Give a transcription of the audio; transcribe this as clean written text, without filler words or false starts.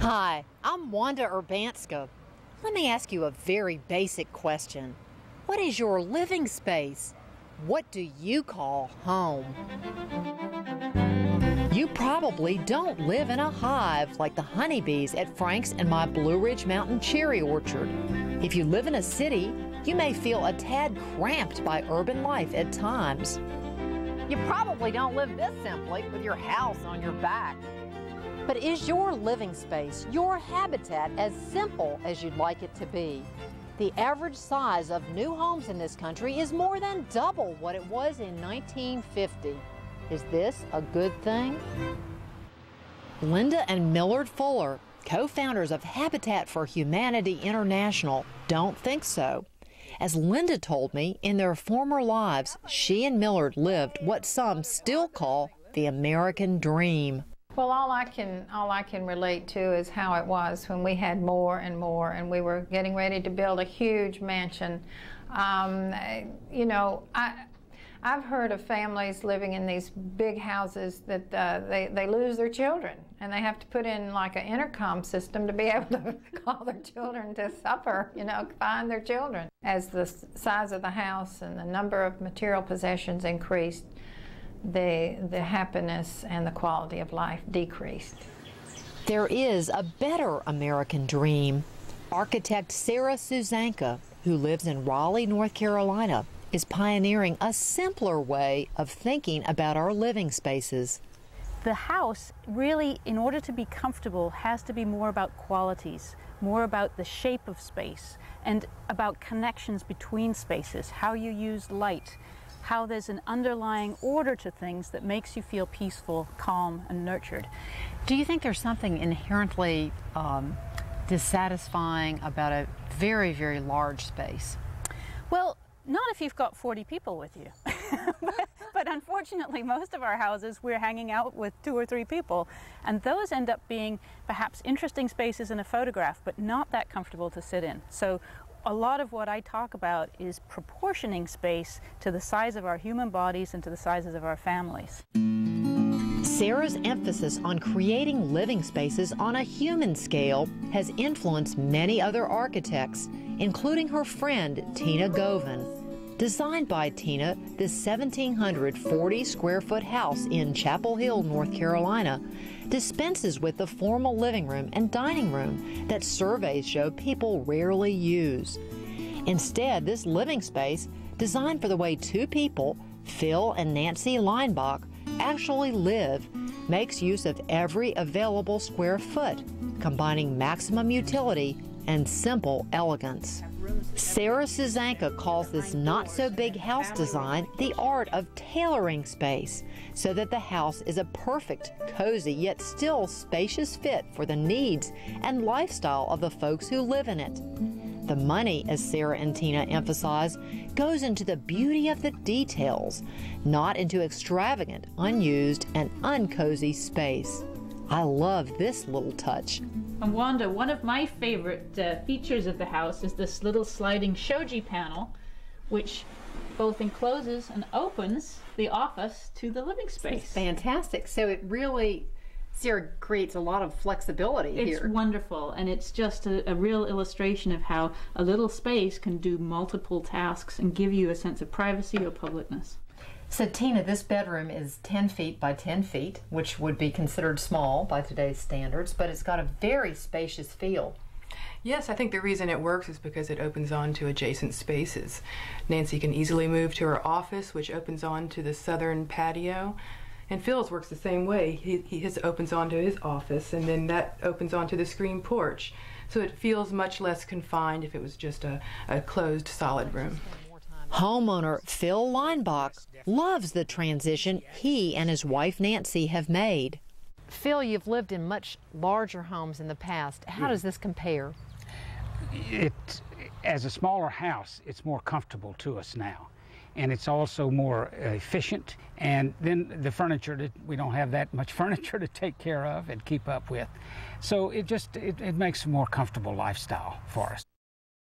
Hi, I'm Wanda Urbanska. Let me ask you a very basic question. What is your living space? What do you call home? You probably don't live in a hive like the honeybees at Frank's and my Blue Ridge Mountain cherry orchard. If you live in a city, you may feel a tad cramped by urban life at times. You probably don't live this simply with your house on your back. But is your living space, your habitat, as simple as you'd like it to be? The average size of new homes in this country is more than double what it was in 1950. Is this a good thing? Linda and Millard Fuller, co-founders of Habitat for Humanity International, don't think so. As Linda told me, in their former lives, she and Millard lived what some still call the American dream. Well, all I can relate to is how it was when we had more and more, and we were getting ready to build a huge mansion. You know, I've heard of families living in these big houses that they lose their children, and they have to put in like an intercom system to be able to call their children to supper, you know, find their children. As the size of the house and the number of material possessions increased, the happiness and the quality of life decreased. There is a better American dream. Architect Sarah Suzanka, who lives in Raleigh, North Carolina, is pioneering a simpler way of thinking about our living spaces. The house really, in order to be comfortable, has to be more about qualities, more about the shape of space, and about connections between spaces, how you use light, how there's an underlying order to things that makes you feel peaceful, calm, and nurtured. Do you think there's something inherently dissatisfying about a very, very large space? Well, not if you've got 40 people with you. but unfortunately, most of our houses, we're hanging out with 2 or 3 people, and those end up being perhaps interesting spaces in a photograph, but not that comfortable to sit in. So a lot of what I talk about is proportioning space to the size of our human bodies and to the sizes of our families. Sarah's emphasis on creating living spaces on a human scale has influenced many other architects, including her friend Tina Govan. Designed by Tina, this 1,740 square foot house in Chapel Hill, North Carolina, dispenses with the formal living room and dining room that surveys show people rarely use. Instead, this living space, designed for the way 2 people, Phil and Nancy Leinbach, actually live, makes use of every available square foot, combining maximum utility and simple elegance. Sarah Suzanka calls this not-so-big house design the art of tailoring space so that the house is a perfect, cozy, yet still spacious fit for the needs and lifestyle of the folks who live in it. The money, as Sarah and Tina emphasize, goes into the beauty of the details, not into extravagant, unused, and uncozy space. I love this little touch. And Wanda, one of my favorite features of the house is this little sliding shoji panel, which both encloses and opens the office to the living space. It's fantastic. So it really, Sarah, creates a lot of flexibility here. It's wonderful, and it's just a real illustration of how a little space can do multiple tasks and give you a sense of privacy or publicness. So Tina, this bedroom is 10 feet by 10 feet, which would be considered small by today's standards, but it's got a very spacious feel. Yes, I think the reason it works is because it opens on to adjacent spaces. Nancy can easily move to her office, which opens on to the southern patio. And Phil's works the same way. His opens onto his office, and then that opens onto the screen porch. So it feels much less confined if it was just a closed, solid room. Homeowner Phil Leinbach loves the transition he and his wife Nancy have made. Phil, you've lived in much larger homes in the past. How does this compare? As a smaller house, it's more comfortable to us now. And it's also more efficient. And then the furniture, we don't have that much furniture to take care of and keep up with. So it makes a more comfortable lifestyle for us.